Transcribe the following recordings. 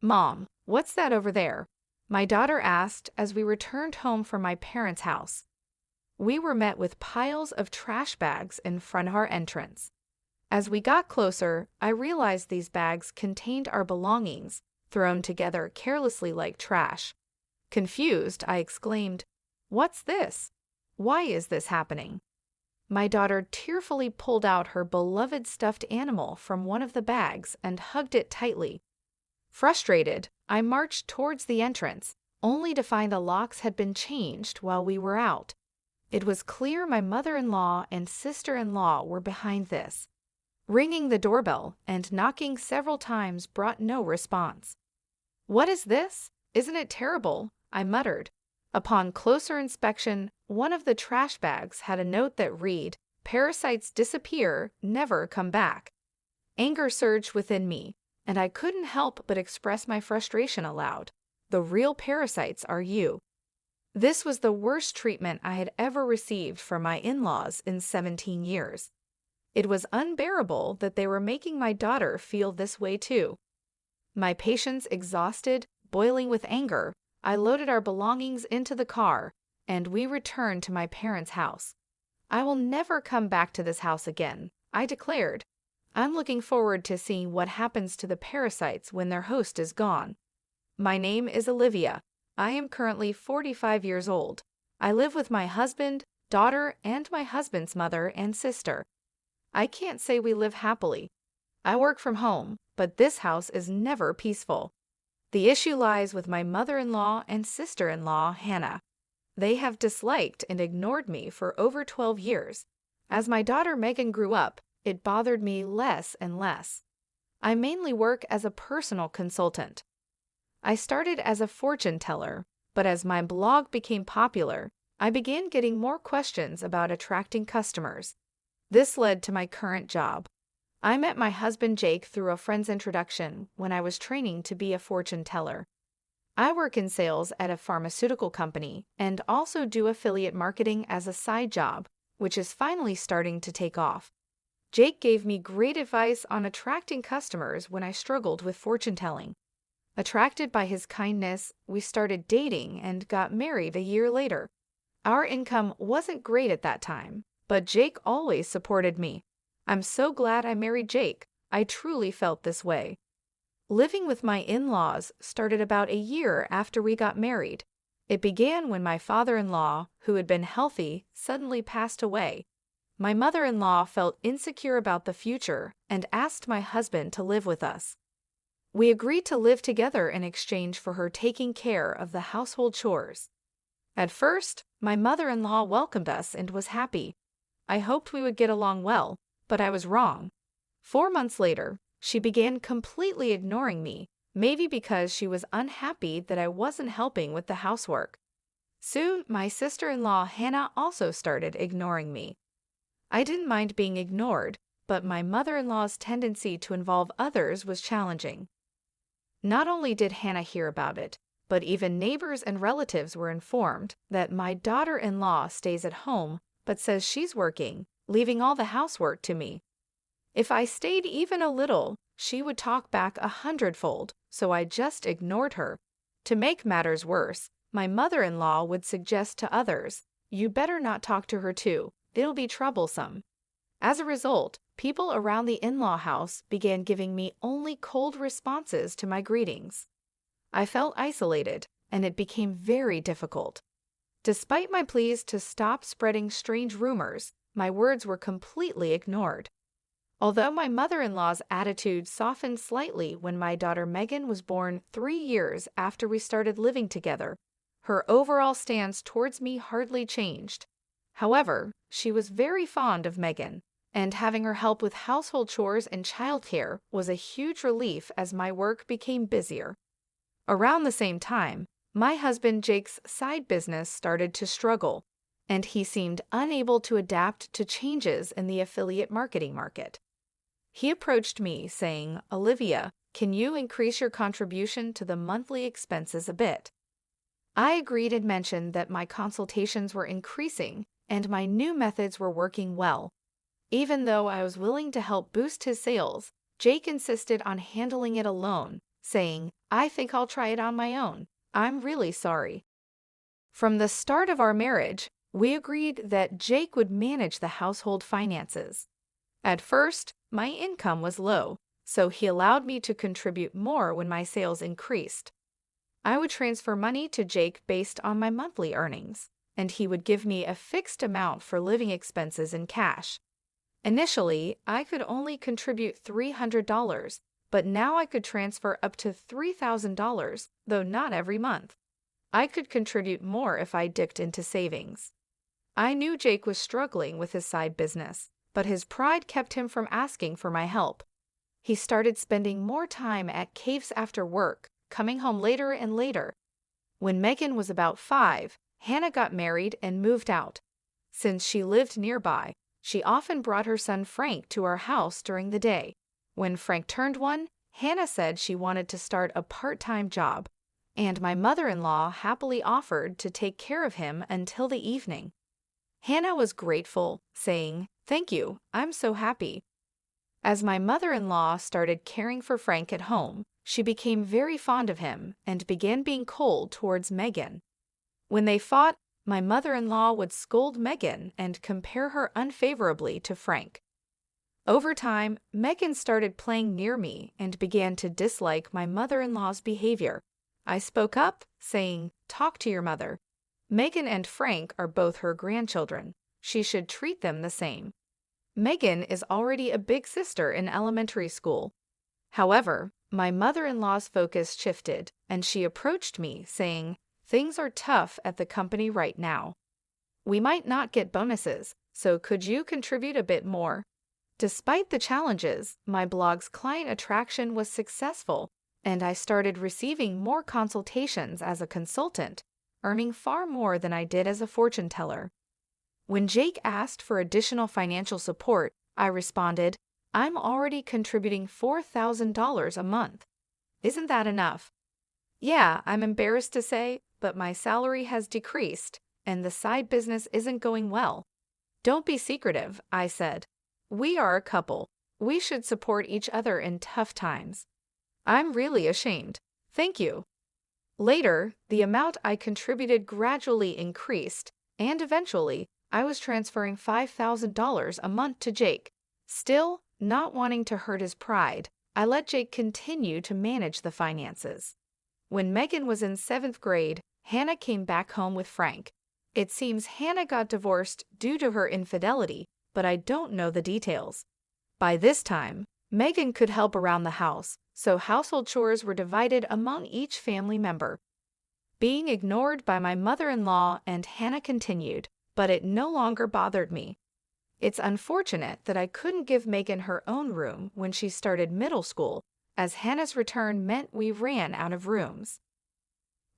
Mom, what's that over there? My daughter asked as we returned home from my parents' house. We were met with piles of trash bags in front of our entrance. As we got closer, I realized these bags contained our belongings, thrown together carelessly like trash. Confused, I exclaimed, "What's this? Why is this happening?" My daughter tearfully pulled out her beloved stuffed animal from one of the bags and hugged it tightly. Frustrated, I marched towards the entrance, only to find the locks had been changed while we were out. It was clear my mother-in-law and sister-in-law were behind this. Ringing the doorbell and knocking several times brought no response. "What is this? Isn't it terrible?" I muttered. Upon closer inspection, one of the trash bags had a note that read, "Parasites disappear, never come back." Anger surged within me, and I couldn't help but express my frustration aloud. The real parasites are you. This was the worst treatment I had ever received from my in-laws in 17 years. It was unbearable that they were making my daughter feel this way too. My patience exhausted, boiling with anger, I loaded our belongings into the car, and we returned to my parents' house. "I will never come back to this house again," I declared. "I'm looking forward to seeing what happens to the parasites when their host is gone." My name is Olivia. I am currently 45 years old. I live with my husband, daughter, and my husband's mother and sister. I can't say we live happily. I work from home, but this house is never peaceful. The issue lies with my mother-in-law and sister-in-law, Hannah. They have disliked and ignored me for over 12 years. As my daughter Megan grew up, it bothered me less and less. I mainly work as a personal consultant. I started as a fortune teller, but as my blog became popular, I began getting more questions about attracting customers. This led to my current job. I met my husband Jake through a friend's introduction when I was training to be a fortune teller. I work in sales at a pharmaceutical company and also do affiliate marketing as a side job, which is finally starting to take off. Jake gave me great advice on attracting customers when I struggled with fortune telling. Attracted by his kindness, we started dating and got married a year later. Our income wasn't great at that time, but Jake always supported me. I'm so glad I married Jake. I truly felt this way. Living with my in-laws started about a year after we got married. It began when my father-in-law, who had been healthy, suddenly passed away. My mother-in-law felt insecure about the future and asked my husband to live with us. We agreed to live together in exchange for her taking care of the household chores. At first, my mother-in-law welcomed us and was happy. I hoped we would get along well, but I was wrong. 4 months later, she began completely ignoring me, maybe because she was unhappy that I wasn't helping with the housework. Soon, my sister-in-law Hannah also started ignoring me. I didn't mind being ignored, but my mother-in-law's tendency to involve others was challenging. Not only did Hannah hear about it, but even neighbors and relatives were informed that my daughter-in-law stays at home but says she's working, leaving all the housework to me. If I stayed even a little, she would talk back 100-fold, so I just ignored her. To make matters worse, my mother-in-law would suggest to others, "You better not talk to her too, it'll be troublesome." As a result, people around the in-law house began giving me only cold responses to my greetings. I felt isolated, and it became very difficult. Despite my pleas to stop spreading strange rumors, my words were completely ignored. Although my mother-in-law's attitude softened slightly when my daughter Megan was born 3 years after we started living together, her overall stance towards me hardly changed. However, she was very fond of Megan, and having her help with household chores and childcare was a huge relief as my work became busier. Around the same time, my husband Jake's side business started to struggle, and he seemed unable to adapt to changes in the affiliate marketing market. He approached me saying, "Olivia, can you increase your contribution to the monthly expenses a bit?" I agreed and mentioned that my consultations were increasing and my new methods were working well. Even though I was willing to help boost his sales, Jake insisted on handling it alone, saying, "I think I'll try it on my own. I'm really sorry." From the start of our marriage, we agreed that Jake would manage the household finances. At first, my income was low, so he allowed me to contribute more when my sales increased. I would transfer money to Jake based on my monthly earnings, and he would give me a fixed amount for living expenses in cash. Initially, I could only contribute $300, but now I could transfer up to $3,000, though not every month. I could contribute more if I dipped into savings. I knew Jake was struggling with his side business, but his pride kept him from asking for my help. He started spending more time at caves after work, coming home later and later. When Megan was about 5, Hannah got married and moved out. Since she lived nearby, she often brought her son Frank to our house during the day. When Frank turned 1, Hannah said she wanted to start a part-time job, and my mother-in-law happily offered to take care of him until the evening. Hannah was grateful, saying, "Thank you, I'm so happy." As my mother-in-law started caring for Frank at home, she became very fond of him and began being cold towards Megan. When they fought, my mother-in-law would scold Megan and compare her unfavorably to Frank. Over time, Megan started playing near me and began to dislike my mother-in-law's behavior. I spoke up, saying, "Talk to your mother. Megan and Frank are both her grandchildren. She should treat them the same." Megan is already a big sister in elementary school. However, my mother-in-law's focus shifted, and she approached me, saying, "Things are tough at the company right now. We might not get bonuses, so could you contribute a bit more?" Despite the challenges, my blog's client attraction was successful, and I started receiving more consultations as a consultant, earning far more than I did as a fortune teller. When Jake asked for additional financial support, I responded, "I'm already contributing $4,000 a month. Isn't that enough?" "Yeah, I'm embarrassed to say, but my salary has decreased, and the side business isn't going well." "Don't be secretive," I said. "We are a couple. We should support each other in tough times." "I'm really ashamed. Thank you." Later, the amount I contributed gradually increased, and eventually, I was transferring $5,000 a month to Jake. Still, not wanting to hurt his pride, I let Jake continue to manage the finances. When Megan was in 7th grade, Hannah came back home with Frank. It seems Hannah got divorced due to her infidelity, but I don't know the details. By this time, Megan could help around the house, so household chores were divided among each family member. Being ignored by my mother-in-law and Hannah continued, but it no longer bothered me. It's unfortunate that I couldn't give Megan her own room when she started middle school, as Hannah's return meant we ran out of rooms.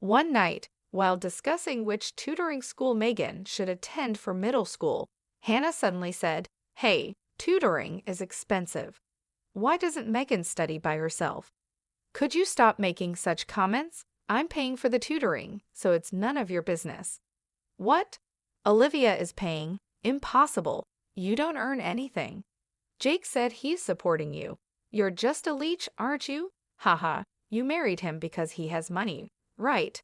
One night, while discussing which tutoring school Megan should attend for middle school, Hannah suddenly said, "Hey, tutoring is expensive. Why doesn't Megan study by herself? Could you stop making such comments? I'm paying for the tutoring, so it's none of your business." "What? Olivia is paying. Impossible. You don't earn anything. Jake said he's supporting you. You're just a leech, aren't you? Haha, you married him because he has money, right?"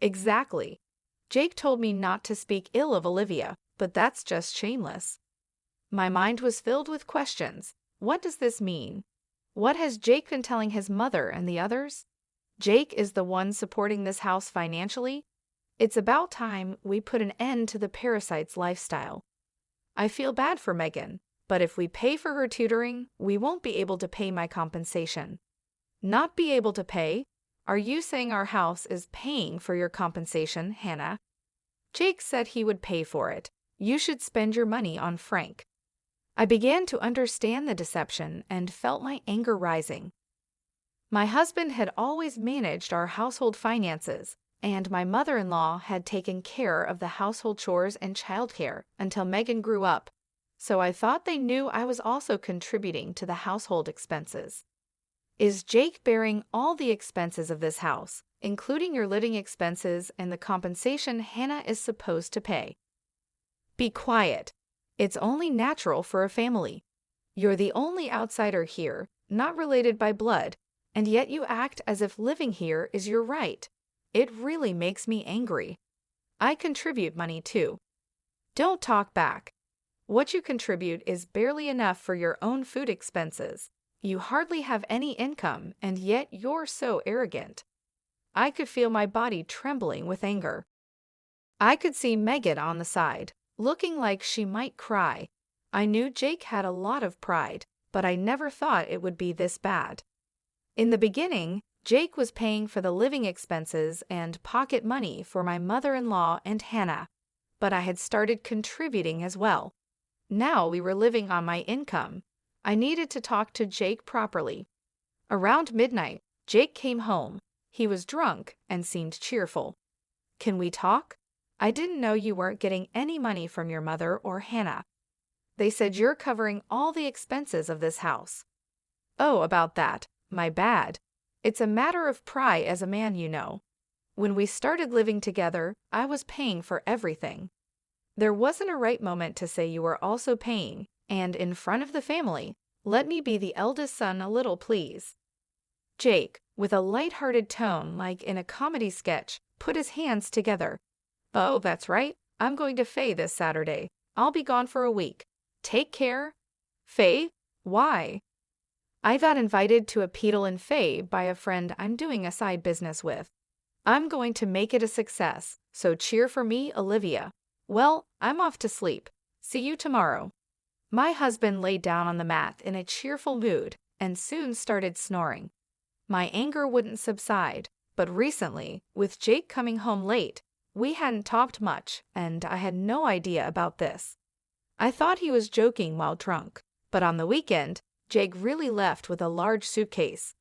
"Exactly. Jake told me not to speak ill of Olivia, but that's just shameless." My mind was filled with questions. What does this mean? What has Jake been telling his mother and the others? Jake is the one supporting this house financially? It's about time we put an end to the parasite's lifestyle. I feel bad for Megan, but if we pay for her tutoring, we won't be able to pay my compensation. Not be able to pay? Are you saying our house is paying for your compensation, Hannah? Jake said he would pay for it. You should spend your money on Frank. I began to understand the deception and felt my anger rising. My husband had always managed our household finances, and my mother-in-law had taken care of the household chores and childcare until Megan grew up, so I thought they knew I was also contributing to the household expenses. Is Jake bearing all the expenses of this house, including your living expenses and the compensation Hannah is supposed to pay? Be quiet. It's only natural for a family. You're the only outsider here, not related by blood, and yet you act as if living here is your right. It really makes me angry. I contribute money too. Don't talk back. What you contribute is barely enough for your own food expenses. You hardly have any income, and yet you're so arrogant. I could feel my body trembling with anger. I could see Megan on the side, looking like she might cry. I knew Jake had a lot of pride, but I never thought it would be this bad. In the beginning, Jake was paying for the living expenses and pocket money for my mother-in-law and Hannah, but I had started contributing as well. Now we were living on my income. I needed to talk to Jake properly. Around midnight, Jake came home. He was drunk and seemed cheerful. Can we talk? I didn't know you weren't getting any money from your mother or Hannah. They said you're covering all the expenses of this house. Oh, about that. My bad. It's a matter of pride as a man, you know. When we started living together, I was paying for everything. There wasn't a right moment to say you were also paying, and in front of the family, let me be the eldest son a little, please. Jake, with a light-hearted tone like in a comedy sketch, put his hands together. Oh, that's right. I'm going to Faye this Saturday. I'll be gone for a week. Take care. Faye? Why? I got invited to a pedal in Faye by a friend I'm doing a side business with. I'm going to make it a success, so cheer for me, Olivia. Well, I'm off to sleep. See you tomorrow. My husband laid down on the mat in a cheerful mood and soon started snoring. My anger wouldn't subside, but recently, with Jake coming home late, we hadn't talked much, and I had no idea about this. I thought he was joking while drunk, but on the weekend, Jake really left with a large suitcase.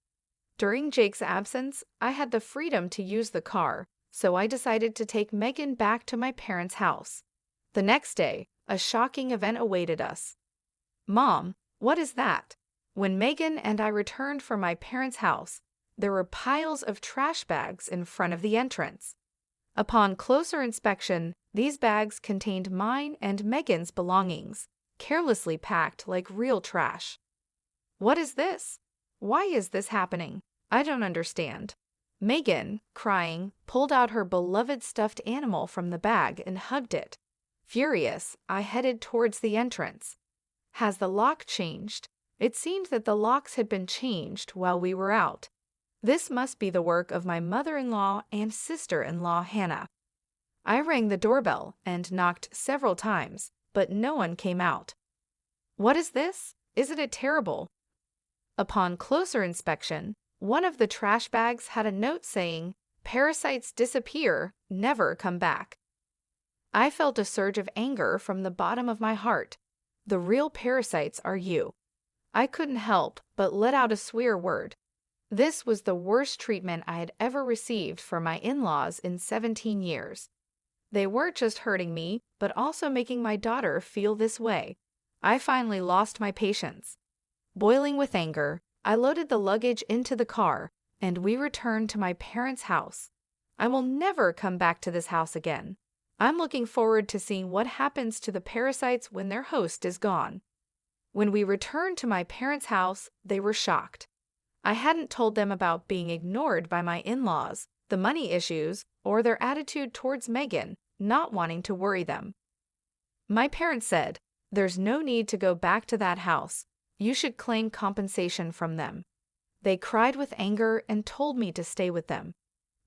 During Jake's absence, I had the freedom to use the car, so I decided to take Megan back to my parents' house. The next day, a shocking event awaited us. Mom, what is that? When Megan and I returned from my parents' house, there were piles of trash bags in front of the entrance. Upon closer inspection, these bags contained mine and Megan's belongings, carelessly packed like real trash. What is this? Why is this happening? I don't understand. Megan, crying, pulled out her beloved stuffed animal from the bag and hugged it. Furious, I headed towards the entrance. Has the lock changed? It seemed that the locks had been changed while we were out. This must be the work of my mother-in-law and sister-in-law Hannah. I rang the doorbell and knocked several times, but no one came out. What is this? Isn't it terrible? Upon closer inspection, one of the trash bags had a note saying, "Parasites disappear, never come back." I felt a surge of anger from the bottom of my heart. The real parasites are you. I couldn't help but let out a swear word. This was the worst treatment I had ever received from my in-laws in 17 years. They weren't just hurting me, but also making my daughter feel this way. I finally lost my patience. Boiling with anger, I loaded the luggage into the car, and we returned to my parents' house. I will never come back to this house again. I'm looking forward to seeing what happens to the parasites when their host is gone. When we returned to my parents' house, they were shocked. I hadn't told them about being ignored by my in-laws, the money issues, or their attitude towards Megan, not wanting to worry them. My parents said, "There's no need to go back to that house. You should claim compensation from them." They cried with anger and told me to stay with them.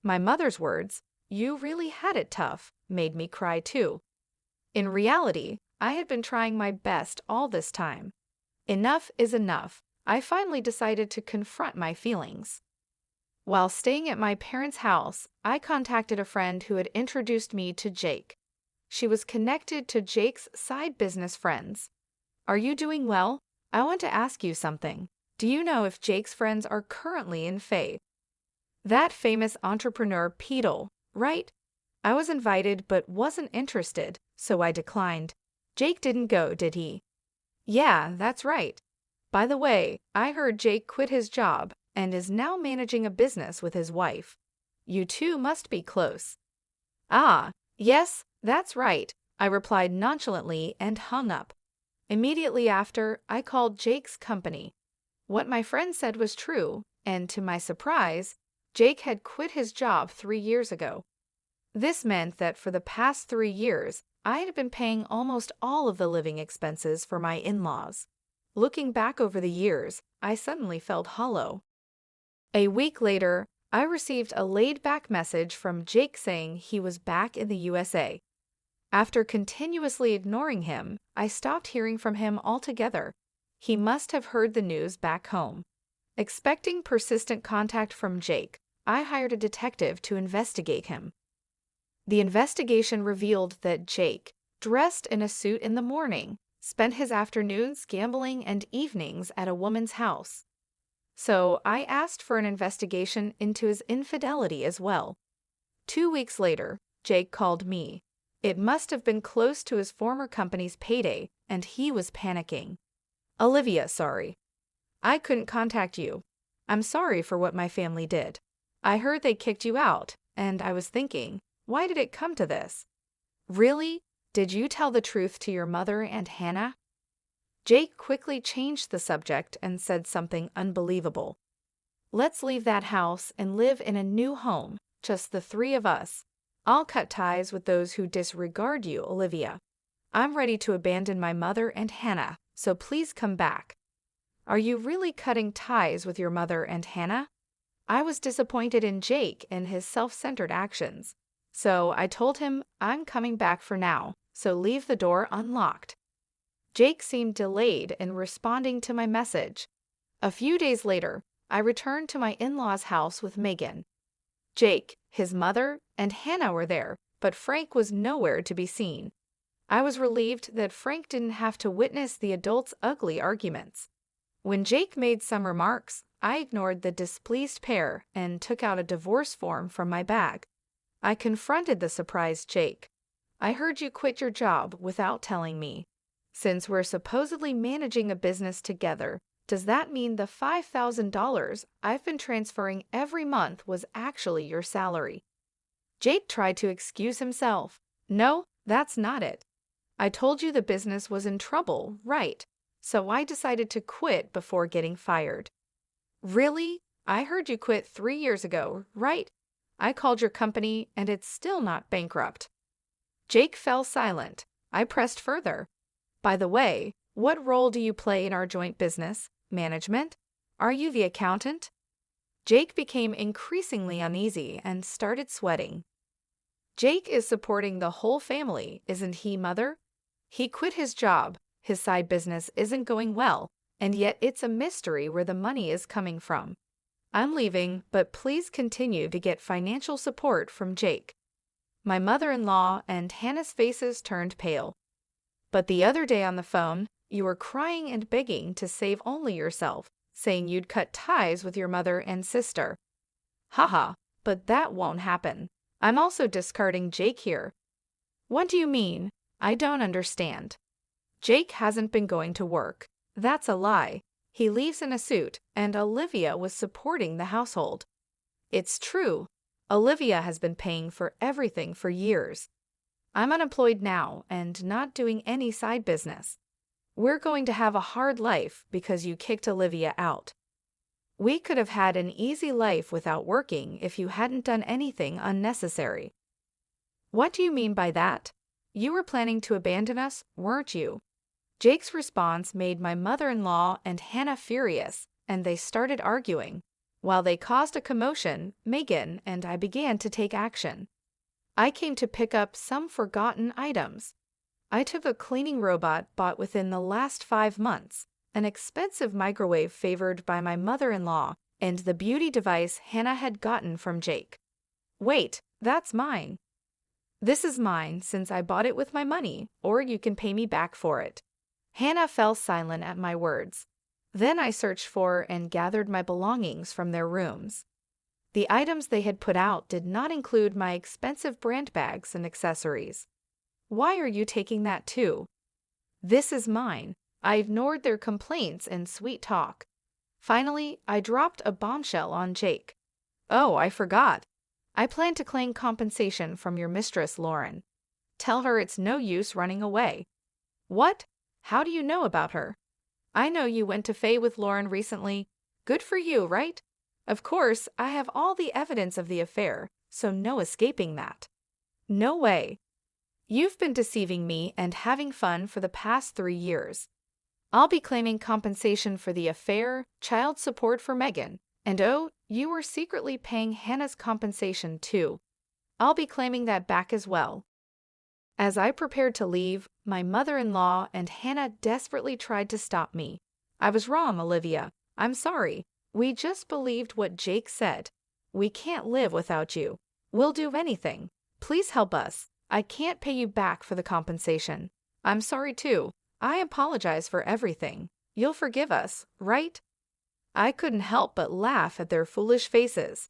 My mother's words, "You really had it tough," made me cry too. In reality, I had been trying my best all this time. Enough is enough. I finally decided to confront my feelings. While staying at my parents' house, I contacted a friend who had introduced me to Jake. She was connected to Jake's side business friends. "Are you doing well? I want to ask you something. Do you know if Jake's friends are currently in Faye?" That famous entrepreneur Peedle, right? I was invited but wasn't interested, so I declined. Jake didn't go, did he? Yeah, that's right. By the way, I heard Jake quit his job and is now managing a business with his wife. You two must be close. Ah, yes, that's right, I replied nonchalantly and hung up. Immediately after, I called Jake's company. What my friend said was true. and to my surprise, Jake had quit his job 3 years ago. This meant that for the past 3 years, I had been paying almost all of the living expenses for my in-laws. Looking back over the years, I suddenly felt hollow. A week later, I received a laid-back message from Jake saying he was back in the USA. After continuously ignoring him, I stopped hearing from him altogether. He must have heard the news back home. Expecting persistent contact from Jake, I hired a detective to investigate him. The investigation revealed that Jake, dressed in a suit in the morning, spent his afternoons gambling and evenings at a woman's house. So I asked for an investigation into his infidelity as well. 2 weeks later, Jake called me. It must have been close to his former company's payday, and he was panicking. Olivia, sorry. I couldn't contact you. I'm sorry for what my family did. I heard they kicked you out, and I was thinking, why did it come to this? Really? Did you tell the truth to your mother and Hannah? Jake quickly changed the subject and said something unbelievable. Let's leave that house and live in a new home, just the three of us. I'll cut ties with those who disregard you, Olivia. I'm ready to abandon my mother and Hannah, so please come back. Are you really cutting ties with your mother and Hannah? I was disappointed in Jake and his self-centered actions. So I told him I'm coming back for now, so leave the door unlocked. Jake seemed delayed in responding to my message. A few days later, I returned to my in-laws' house with Megan. Jake, his mother, and Hannah were there, but Frank was nowhere to be seen. I was relieved that Frank didn't have to witness the adults' ugly arguments. When Jake made some remarks, I ignored the displeased pair and took out a divorce form from my bag. I confronted the surprised Jake. I heard you quit your job without telling me. Since we're supposedly managing a business together, does that mean the $5,000 I've been transferring every month was actually your salary? Jake tried to excuse himself. No, that's not it. I told you the business was in trouble, right? So I decided to quit before getting fired. Really? I heard you quit 3 years ago, right? I called your company and it's still not bankrupt. Jake fell silent. I pressed further. By the way, what role do you play in our joint business? Management? Are you the accountant? Jake became increasingly uneasy and started sweating. Jake is supporting the whole family, isn't he, Mother? He quit his job, his side business isn't going well, and yet it's a mystery where the money is coming from. I'm leaving, but please continue to get financial support from Jake. My mother-in-law and Hannah's faces turned pale. But the other day on the phone, you were crying and begging to save only yourself, saying you'd cut ties with your mother and sister. Haha, but that won't happen. I'm also discarding Jake here. What do you mean? I don't understand. Jake hasn't been going to work. That's a lie. He leaves in a suit, and Olivia was supporting the household. It's true. Olivia has been paying for everything for years. I'm unemployed now and not doing any side business. We're going to have a hard life because you kicked Olivia out. We could have had an easy life without working if you hadn't done anything unnecessary. What do you mean by that? You were planning to abandon us, weren't you? Jake's response made my mother-in-law and Hannah furious, and they started arguing. While they caused a commotion, Megan and I began to take action. I came to pick up some forgotten items. I took a cleaning robot bought within the last 5 months, an expensive microwave favored by my mother-in-law, and the beauty device Hannah had gotten from Jake. Wait, that's mine. This is mine since I bought it with my money, or you can pay me back for it. Hannah fell silent at my words. Then I searched for and gathered my belongings from their rooms. The items they had put out did not include my expensive brand bags and accessories. Why are you taking that too? This is mine. I ignored their complaints and sweet talk. Finally, I dropped a bombshell on Jake. Oh, I forgot. I plan to claim compensation from your mistress, Lauren. Tell her it's no use running away. What? How do you know about her? I know you went to Faye with Lauren recently. Good for you, right? Of course, I have all the evidence of the affair, so no escaping that. No way. You've been deceiving me and having fun for the past 3 years. I'll be claiming compensation for the affair, child support for Megan, and oh, you were secretly paying Hannah's compensation too. I'll be claiming that back as well. As I prepared to leave, my mother-in-law and Hannah desperately tried to stop me. I was wrong, Olivia. I'm sorry. We just believed what Jake said. We can't live without you. We'll do anything. Please help us. I can't pay you back for the compensation. I'm sorry too. I apologize for everything. You'll forgive us, right? I couldn't help but laugh at their foolish faces.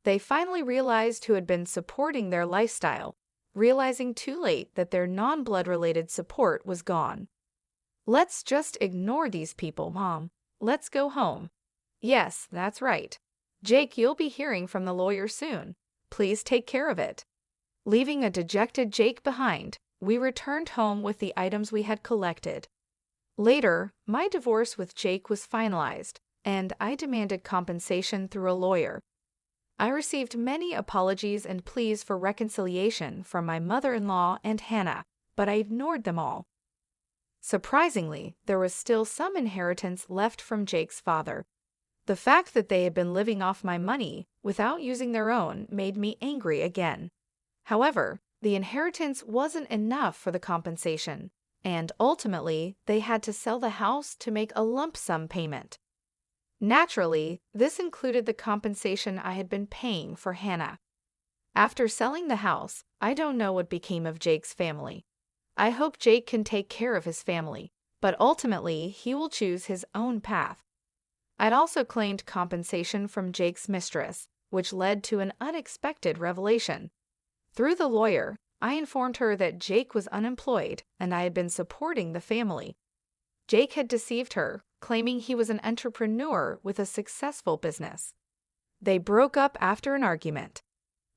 They finally realized who had been supporting their lifestyle, realizing too late that their non-blood related support was gone. Let's just ignore these people, Mom. Let's go home. Yes, that's right. Jake, you'll be hearing from the lawyer soon. Please take care of it. Leaving a dejected Jake behind, we returned home with the items we had collected. Later, my divorce with Jake was finalized, and I demanded compensation through a lawyer. I received many apologies and pleas for reconciliation from my mother-in-law and Hannah, but I ignored them all. Surprisingly, there was still some inheritance left from Jake's father. The fact that they had been living off my money without using their own made me angry again. However, the inheritance wasn't enough for the compensation, and ultimately, they had to sell the house to make a lump sum payment. Naturally, this included the compensation I had been paying for Hannah. After selling the house, I don't know what became of Jake's family. I hope Jake can take care of his family, but ultimately he will choose his own path. I'd also claimed compensation from Jake's mistress, which led to an unexpected revelation. Through the lawyer, I informed her that Jake was unemployed and I had been supporting the family. Jake had deceived her, claiming he was an entrepreneur with a successful business. They broke up after an argument.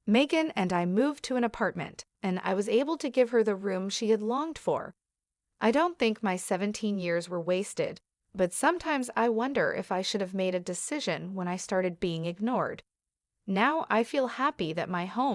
Megan and I moved to an apartment, and I was able to give her the room she had longed for. I don't think my 17 years were wasted, but sometimes I wonder if I should have made a decision when I started being ignored. Now I feel happy that my home